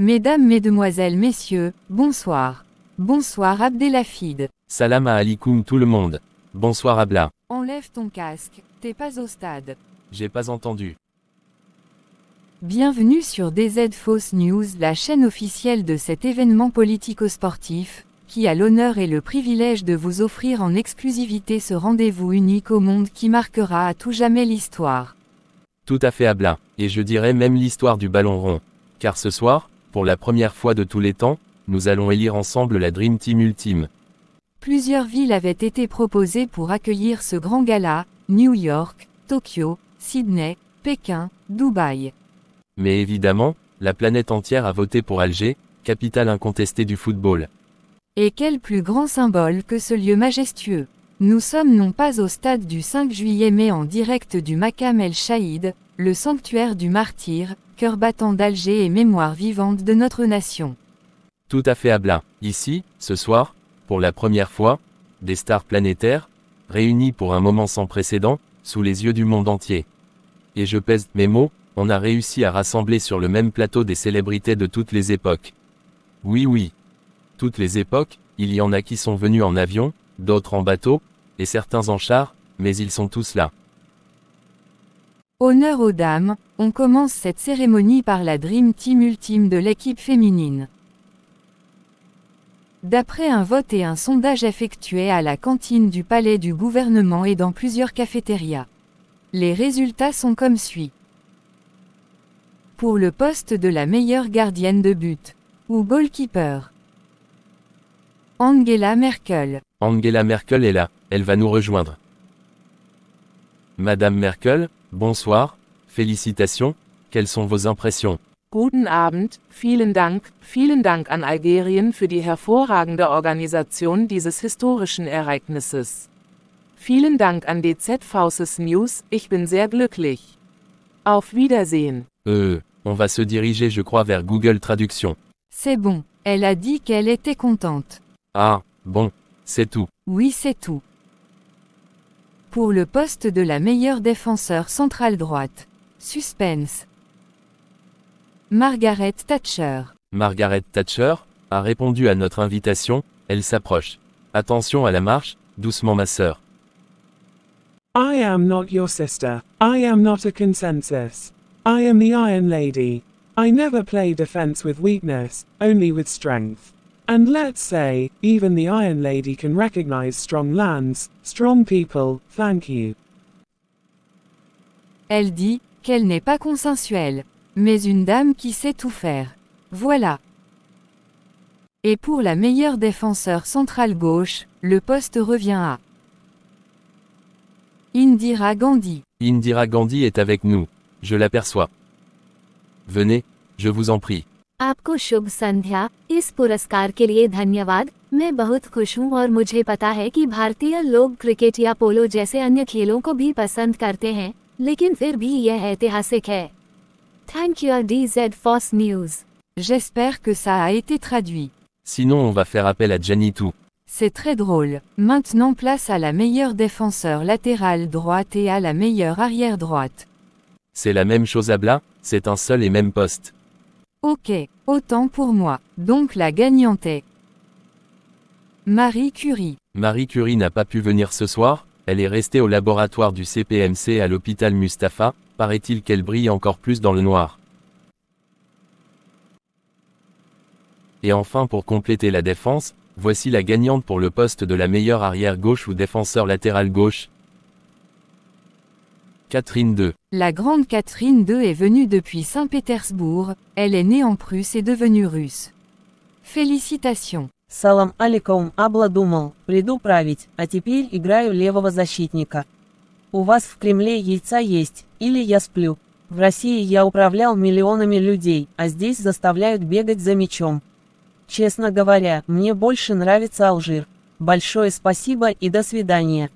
Mesdames, Mesdemoiselles, Messieurs, bonsoir. Bonsoir Abdelhafid. Salam alaikum tout le monde. Bonsoir Abla. Enlève ton casque, t'es pas au stade. J'ai pas entendu. Bienvenue sur DZ Fausse News, la chaîne officielle de cet événement politico-sportif, qui a l'honneur et le privilège de vous offrir en exclusivité ce rendez-vous unique au monde qui marquera à tout jamais l'histoire. Tout à fait Abla, et je dirais même l'histoire du ballon rond. Car ce soir, pour la première fois de tous les temps, nous allons élire ensemble la Dream Team ultime. Plusieurs villes avaient été proposées pour accueillir ce grand gala, New York, Tokyo, Sydney, Pékin, Dubaï. Mais évidemment, la planète entière a voté pour Alger, capitale incontestée du football. Et quel plus grand symbole que ce lieu majestueux. Nous sommes non pas au stade du 5 juillet mais en direct du Makam El Chaïd, le sanctuaire du martyr, cœur battant d'Alger et mémoire vivante de notre nation. Tout à fait Abla. Ici, ce soir, pour la première fois, des stars planétaires, réunies pour un moment sans précédent, sous les yeux du monde entier. Et je pèse mes mots, on a réussi à rassembler sur le même plateau des célébrités de toutes les époques. Oui. Toutes les époques, il y en a qui sont venus en avion, d'autres en bateau, et certains en char, mais ils sont tous là. Honneur aux dames, on commence cette cérémonie par la Dream Team ultime de l'équipe féminine. D'après un vote et un sondage effectué à la cantine du palais du gouvernement et dans plusieurs cafétérias. Les résultats sont comme suit. Pour le poste de la meilleure gardienne de but, ou goalkeeper, Angela Merkel. Angela Merkel est là, elle va nous rejoindre. Madame Merkel, bonsoir, félicitations, quelles sont vos impressions? Guten Abend, vielen Dank an Algerien für die hervorragende Organisation dieses historischen Ereignisses. Vielen Dank an DZ Fausse News, ich bin sehr glücklich. Auf Wiedersehen. On va se diriger je crois vers Google Traduction. C'est bon, elle a dit qu'elle était contente. Ah, bon, c'est tout. Oui, c'est tout. Pour le poste de la meilleure défenseur centrale droite. Suspense. Margaret Thatcher. Margaret Thatcher a répondu à notre invitation, elle s'approche. Attention à la marche, doucement ma sœur. I am not your sister, I am not a consensus. I am the Iron Lady. I never play defense with weakness, only with strength. And let's say, even the Iron Lady can recognize strong lands, strong people, thank you. Elle dit qu'elle n'est pas consensuelle, mais une dame qui sait tout faire. Voilà. Et pour la meilleure défenseur centrale gauche, le poste revient à Indira Gandhi. Indira Gandhi est avec nous. Je l'aperçois. Venez, je vous en prie. आपको शुभ संध्या, इस पुरस्कार के लिए धन्यवाद। मैं बहुत खुश हूँ और मुझे पता है कि भारतीय लोग क्रिकेट या पोलो जैसे अन्य खेलों को भी पसंद करते हैं, लेकिन फिर भी यह ऐतिहासिक है। Thank you DZ Fausse News. J'espère que ça a été traduit. Sinon on va faire appel à Janitou. C'est très drôle. Maintenant place à la meilleure défenseur latérale droite et à la meilleure arrière droite. C'est la même chose Abla, c'est un seul et même poste. Ok, autant pour moi. Donc la gagnante est Marie Curie. Marie Curie n'a pas pu venir ce soir, elle est restée au laboratoire du CPMC à l'hôpital Mustapha, paraît-il qu'elle brille encore plus dans le noir. Et enfin pour compléter la défense, voici la gagnante pour le poste de la meilleure arrière gauche ou défenseur latéral gauche. Catherine II. La grande Catherine II est venue depuis Saint-Pétersbourg, elle est née en Prusse et devenue russe. Félicitations. Салам алейкум, Абла думал, приду править, а теперь играю левого защитника. У вас в Кремле яйца есть, или я сплю. В России я управлял миллионами людей, а здесь заставляют бегать за мячом. Честно говоря, мне больше нравится Алжир. Большое спасибо и до свидания.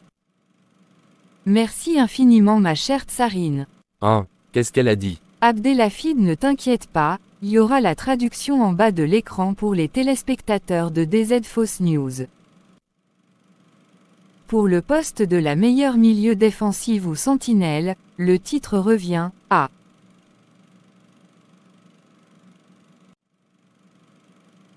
Merci infiniment ma chère Tsarine. Hein, qu'est-ce qu'elle a dit? Abdelhafid ne t'inquiète pas, il y aura la traduction en bas de l'écran pour les téléspectateurs de DZ Fausse News. Pour le poste de la meilleure milieu défensive ou sentinelle, le titre revient à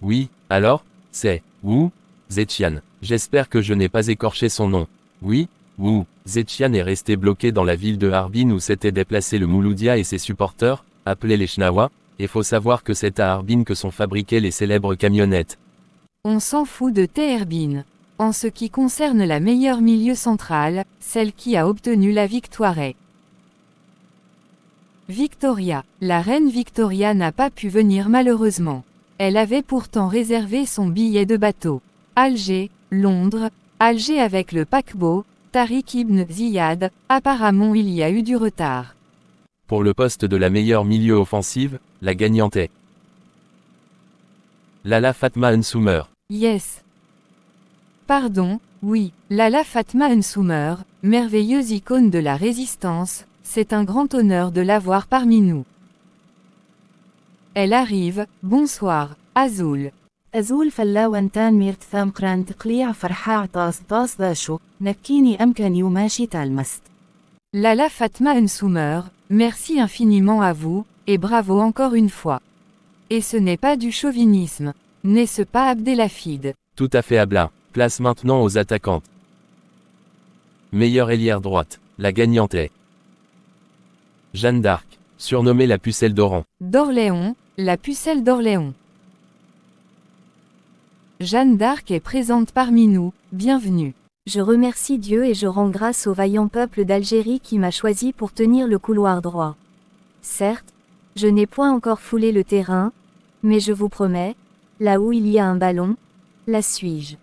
Oui, alors, c'est Wu Zetian. J'espère que je n'ai pas écorché son nom. Oui, Wu Zetian est resté bloqué dans la ville de Harbin où s'étaient déplacés le Mouloudia et ses supporters, appelés les Chnawa, et faut savoir que c'est à Harbin que sont fabriquées les célèbres camionnettes. On s'en fout de Teherbin. En ce qui concerne la meilleure milieu centrale, celle qui a obtenu la victoire est Victoria. La reine Victoria n'a pas pu venir malheureusement. Elle avait pourtant réservé son billet de bateau. Alger, Londres, Alger avec le paquebot, Tariq ibn Ziyad, apparemment il y a eu du retard. Pour le poste de la meilleure milieu offensive, la gagnante est Lala Fatma Nsoumer. Yes. Pardon, oui, Lala Fatma Nsoumer, merveilleuse icône de la résistance, c'est un grand honneur de l'avoir parmi nous. Elle arrive, bonsoir, Azul. أزول فلاوان تان ميرت ثام قران تقليع فرحاع طاس داشو نكيني أمكن يوماشي تالمست. Lala Fatma Nsoumer, merci infiniment à vous, et bravo encore une fois. Et ce n'est pas du chauvinisme, n'est-ce pas Abdelhafid? Tout à fait Abla. Place maintenant aux attaquantes. Meilleure ailière droite. La gagnante est Jeanne d'Arc, surnommée la pucelle d'Oran. D'Orléans, la pucelle d'Orléans. Jeanne d'Arc est présente parmi nous, bienvenue. Je remercie Dieu et je rends grâce au vaillant peuple d'Algérie qui m'a choisi pour tenir le couloir droit. Certes, je n'ai point encore foulé le terrain, mais je vous promets, là où il y a un ballon, là suis-je.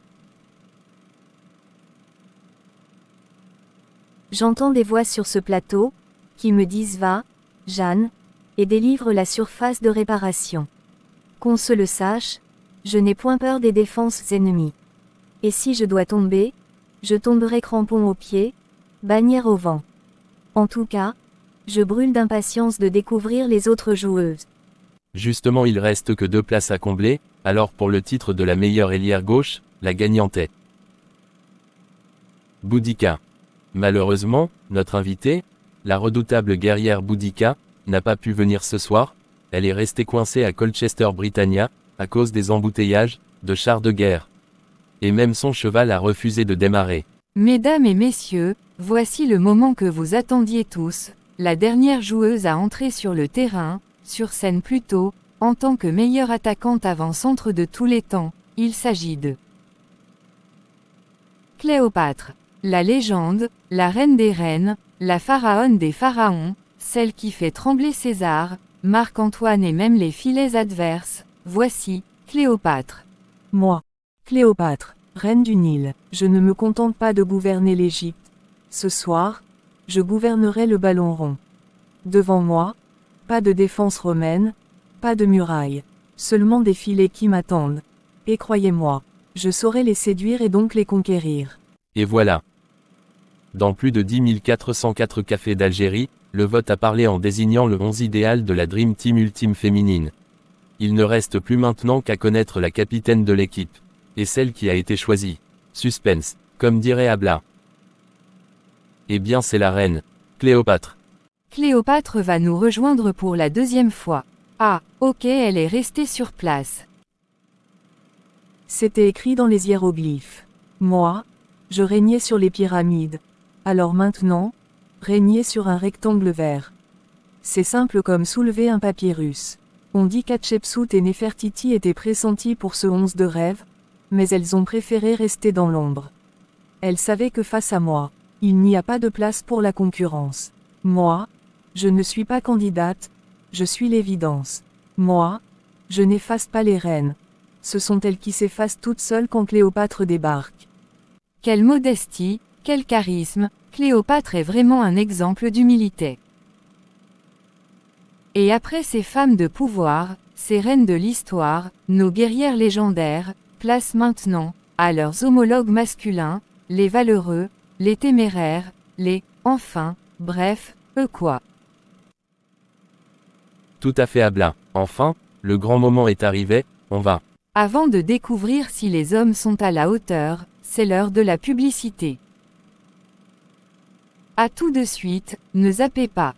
J'entends des voix sur ce plateau, qui me disent va, Jeanne, et délivrent la surface de réparation. Qu'on se le sache, je n'ai point peur des défenses ennemies. Et si je dois tomber, je tomberai crampon aux pieds, bannière au vent. En tout cas, je brûle d'impatience de découvrir les autres joueuses. Justement il reste que 2 places à combler, alors pour le titre de la meilleure ailière gauche, la gagnante est Boudica. Malheureusement, notre invitée, la redoutable guerrière Boudica, n'a pas pu venir ce soir, elle est restée coincée à Colchester Britannia, à cause des embouteillages, de chars de guerre. Et même son cheval a refusé de démarrer. Mesdames et messieurs, voici le moment que vous attendiez tous, la dernière joueuse à entrer sur le terrain, sur scène plutôt, en tant que meilleure attaquante avant-centre de tous les temps, il s'agit de Cléopâtre. La légende, la reine des reines, la pharaone des pharaons, celle qui fait trembler César, Marc-Antoine et même les filets adverses, voici, Cléopâtre. Moi, Cléopâtre, reine du Nil, je ne me contente pas de gouverner l'Égypte. Ce soir, je gouvernerai le ballon rond. Devant moi, pas de défense romaine, pas de murailles, seulement des filets qui m'attendent. Et croyez-moi, je saurai les séduire et donc les conquérir. Et voilà. Dans plus de 10 404 cafés d'Algérie, le vote a parlé en désignant le 11 idéal de la Dream Team ultime féminine. Il ne reste plus maintenant qu'à connaître la capitaine de l'équipe. Et celle qui a été choisie. Suspense, comme dirait Abla. Eh bien c'est la reine, Cléopâtre. Cléopâtre va nous rejoindre pour la 2e fois. Ah, ok, elle est restée sur place. C'était écrit dans les hiéroglyphes. Moi, je régnais sur les pyramides. Alors maintenant, régnez sur un rectangle vert. C'est simple comme soulever un papyrus. On dit qu'Hatchepsout et Néfertiti étaient pressentis pour ce 11 de rêve, mais elles ont préféré rester dans l'ombre. Elles savaient que face à moi, il n'y a pas de place pour la concurrence. Moi, je ne suis pas candidate, je suis l'évidence. Moi, je n'efface pas les reines. Ce sont elles qui s'effacent toutes seules quand Cléopâtre débarque. Quelle modestie, quel charisme, Cléopâtre est vraiment un exemple d'humilité. Et après ces femmes de pouvoir, ces reines de l'histoire, nos guerrières légendaires, place maintenant, à leurs homologues masculins, les valeureux, les téméraires, les, enfin, bref, eux quoi. Tout à fait Abla. Enfin, le grand moment est arrivé, on va. Avant de découvrir si les hommes sont à la hauteur, c'est l'heure de la publicité. À tout de suite, ne zappez pas.